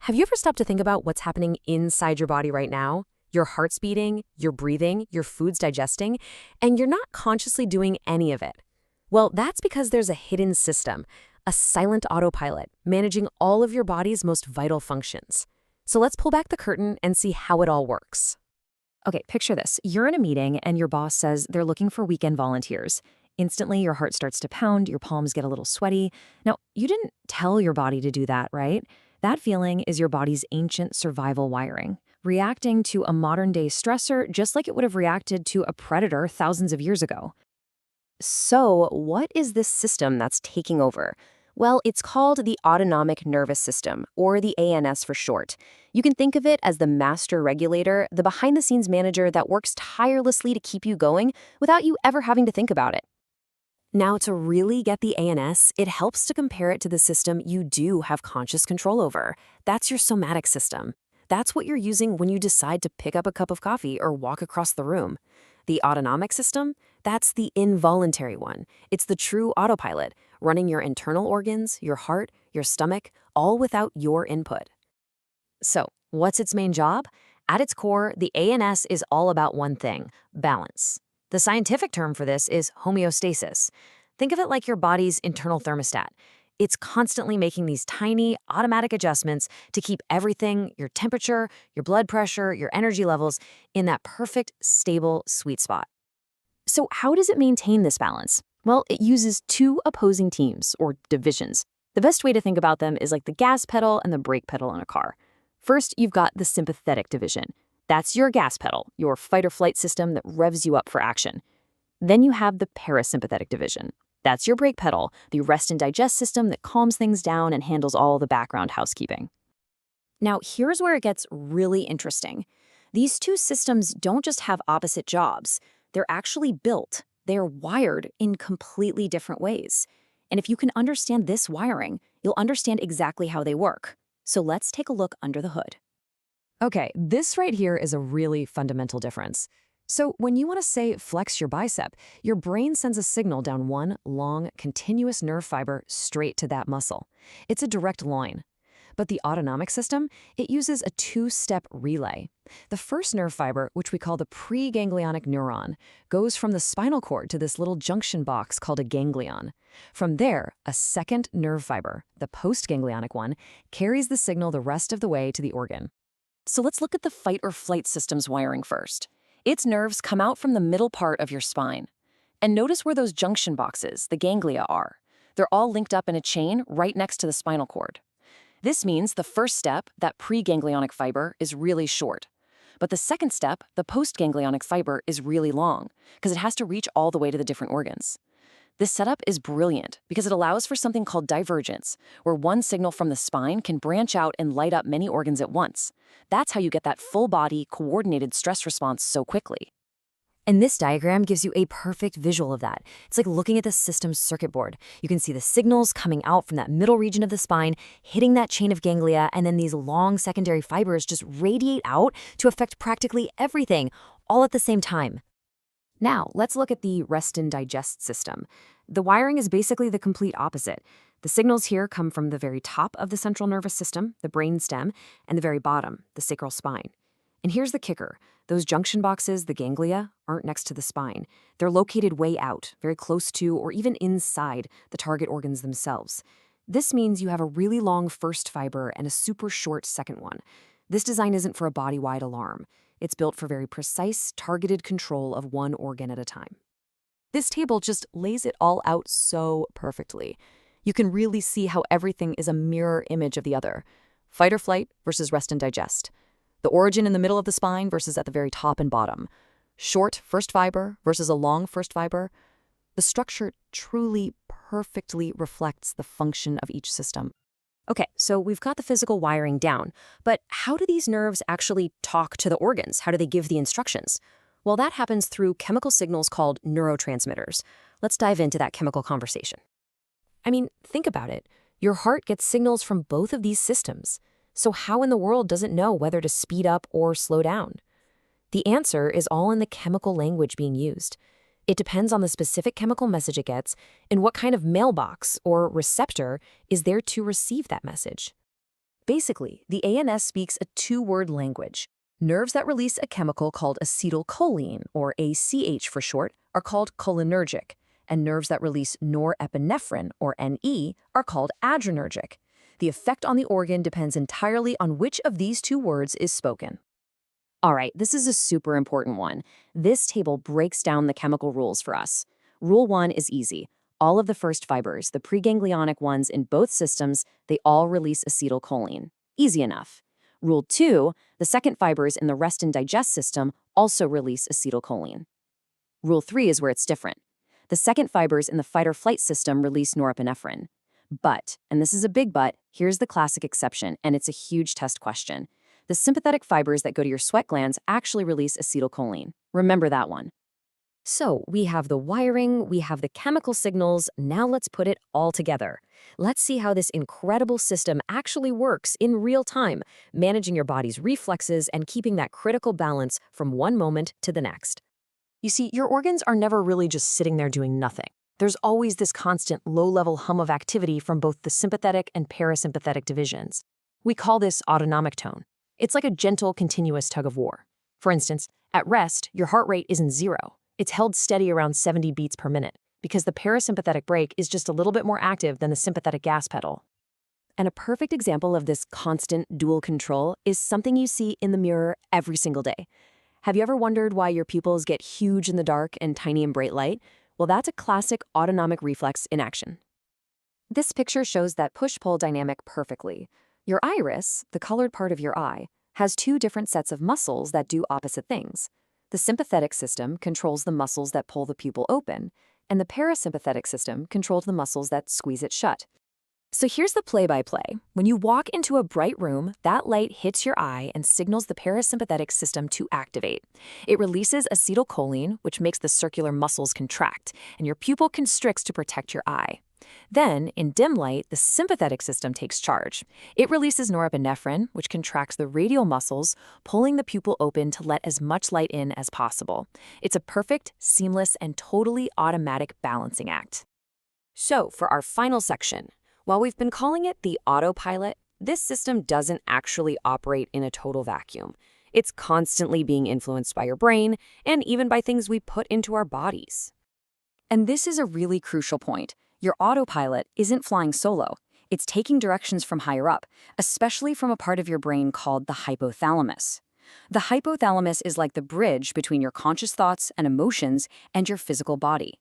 Have you ever stopped to think about what's happening inside your body right now? Your heart's beating, you're breathing, your food's digesting, and you're not consciously doing any of it. Well, that's because there's a hidden system, a silent autopilot, managing all of your body's most vital functions. So let's pull back the curtain and see how it all works. Okay, picture this. You're in a meeting and your boss says they're looking for weekend volunteers. Instantly, your heart starts to pound, your palms get a little sweaty. Now, you didn't tell your body to do that, right? That feeling is your body's ancient survival wiring, reacting to a modern-day stressor just like it would have reacted to a predator thousands of years ago. So, what is this system that's taking over? Well, it's called the autonomic nervous system, or the ANS for short. You can think of it as the master regulator, the behind-the-scenes manager that works tirelessly to keep you going without you ever having to think about it. Now, to really get the ANS, it helps to compare it to the system you do have conscious control over. That's your somatic system. That's what you're using when you decide to pick up a cup of coffee or walk across the room. The autonomic system, that's the involuntary one. It's the true autopilot, running your internal organs, your heart, your stomach, all without your input. So, what's its main job? At its core, the ANS is all about one thing: balance. The scientific term for this is homeostasis. Think of it like your body's internal thermostat. It's constantly making these tiny, automatic adjustments to keep everything, your temperature, your blood pressure, your energy levels, in that perfect, stable, sweet spot. So how does it maintain this balance? Well, it uses two opposing teams, or divisions. The best way to think about them is like the gas pedal and the brake pedal in a car. First, you've got the sympathetic division. That's your gas pedal, your fight-or-flight system that revs you up for action. Then you have the parasympathetic division. That's your brake pedal, the rest and digest system that calms things down and handles all the background housekeeping. Now, here's where it gets really interesting. These two systems don't just have opposite jobs. They're actually built. They're wired in completely different ways. And if you can understand this wiring, you'll understand exactly how they work. So let's take a look under the hood. Okay, this right here is a really fundamental difference. So when you want to say flex your bicep, your brain sends a signal down one long, continuous nerve fiber straight to that muscle. It's a direct line. But the autonomic system, it uses a two-step relay. The first nerve fiber, which we call the preganglionic neuron, goes from the spinal cord to this little junction box called a ganglion. From there, a second nerve fiber, the postganglionic one, carries the signal the rest of the way to the organ. So let's look at the fight-or-flight system's wiring first. Its nerves come out from the middle part of your spine. And notice where those junction boxes, the ganglia, are. They're all linked up in a chain right next to the spinal cord. This means the first step, that preganglionic fiber, is really short. But the second step, the postganglionic fiber, is really long, because it has to reach all the way to the different organs. This setup is brilliant because it allows for something called divergence, where one signal from the spine can branch out and light up many organs at once. That's how you get that full-body, coordinated stress response so quickly. And this diagram gives you a perfect visual of that. It's like looking at the system's circuit board. You can see the signals coming out from that middle region of the spine, hitting that chain of ganglia, and then these long secondary fibers just radiate out to affect practically everything, all at the same time. Now, let's look at the rest and digest system. The wiring is basically the complete opposite. The signals here come from the very top of the central nervous system, the brain stem, and the very bottom, the sacral spine. And here's the kicker. Those junction boxes, the ganglia, aren't next to the spine. They're located way out, very close to or even inside the target organs themselves. This means you have a really long first fiber and a super short second one. This design isn't for a body-wide alarm. It's built for very precise, targeted control of one organ at a time. This table just lays it all out so perfectly. You can really see how everything is a mirror image of the other. Fight or flight versus rest and digest. The origin in the middle of the spine versus at the very top and bottom. Short first fiber versus a long first fiber. The structure truly perfectly reflects the function of each system. Okay, so we've got the physical wiring down, but how do these nerves actually talk to the organs? How do they give the instructions? Well, that happens through chemical signals called neurotransmitters. Let's dive into that chemical conversation. I mean, think about it. Your heart gets signals from both of these systems. So how in the world does it know whether to speed up or slow down? The answer is all in the chemical language being used. It depends on the specific chemical message it gets and what kind of mailbox or receptor is there to receive that message. Basically, the ANS speaks a two-word language. Nerves that release a chemical called acetylcholine, or ACH for short, are called cholinergic, and nerves that release norepinephrine, or NE, are called adrenergic. The effect on the organ depends entirely on which of these two words is spoken. All right, this is a super important one. This table breaks down the chemical rules for us. Rule 1 is easy. All of the first fibers, the preganglionic ones in both systems, they all release acetylcholine. Easy enough. Rule 2, the second fibers in the rest and digest system also release acetylcholine. Rule 3 is where it's different. The second fibers in the fight-or-flight system release norepinephrine. But, and this is a big but, here's the classic exception, and it's a huge test question. The sympathetic fibers that go to your sweat glands actually release acetylcholine. Remember that one. So we have the wiring, we have the chemical signals, now let's put it all together. Let's see how this incredible system actually works in real time, managing your body's reflexes and keeping that critical balance from one moment to the next. You see, your organs are never really just sitting there doing nothing. There's always this constant low-level hum of activity from both the sympathetic and parasympathetic divisions. We call this autonomic tone. It's like a gentle, continuous tug of war. For instance, at rest, your heart rate isn't zero. It's held steady around 70 beats per minute because the parasympathetic brake is just a little bit more active than the sympathetic gas pedal. And a perfect example of this constant dual control is something you see in the mirror every single day. Have you ever wondered why your pupils get huge in the dark and tiny in bright light? Well, that's a classic autonomic reflex in action. This picture shows that push-pull dynamic perfectly. Your iris, the colored part of your eye, has two different sets of muscles that do opposite things. The sympathetic system controls the muscles that pull the pupil open, and the parasympathetic system controls the muscles that squeeze it shut. So here's the play-by-play. When you walk into a bright room, that light hits your eye and signals the parasympathetic system to activate. It releases acetylcholine, which makes the circular muscles contract, and your pupil constricts to protect your eye. Then, in dim light, the sympathetic system takes charge. It releases norepinephrine, which contracts the radial muscles, pulling the pupil open to let as much light in as possible. It's a perfect, seamless, and totally automatic balancing act. So, for our final section, while we've been calling it the autopilot, this system doesn't actually operate in a total vacuum. It's constantly being influenced by your brain and even by things we put into our bodies. And this is a really crucial point. Your autopilot isn't flying solo. It's taking directions from higher up, especially from a part of your brain called the hypothalamus. The hypothalamus is like the bridge between your conscious thoughts and emotions and your physical body.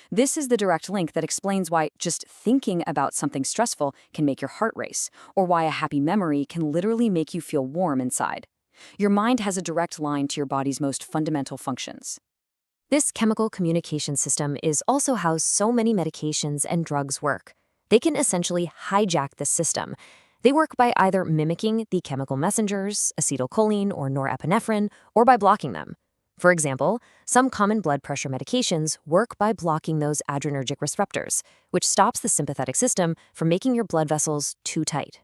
This is the direct link that explains why just thinking about something stressful can make your heart race, or why a happy memory can literally make you feel warm inside. Your mind has a direct line to your body's most fundamental functions. This chemical communication system is also how so many medications and drugs work. They can essentially hijack the system. They work by either mimicking the chemical messengers, acetylcholine or norepinephrine, or by blocking them. For example, some common blood pressure medications work by blocking those adrenergic receptors, which stops the sympathetic system from making your blood vessels too tight.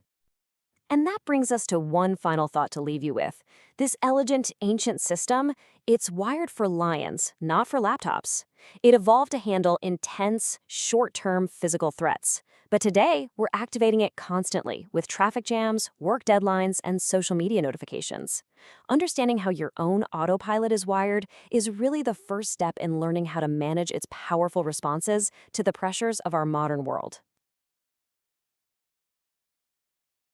And that brings us to one final thought to leave you with. This elegant, ancient system, it's wired for lions, not for laptops. It evolved to handle intense, short-term physical threats. But today, we're activating it constantly with traffic jams, work deadlines, and social media notifications. Understanding how your own autopilot is wired is really the first step in learning how to manage its powerful responses to the pressures of our modern world.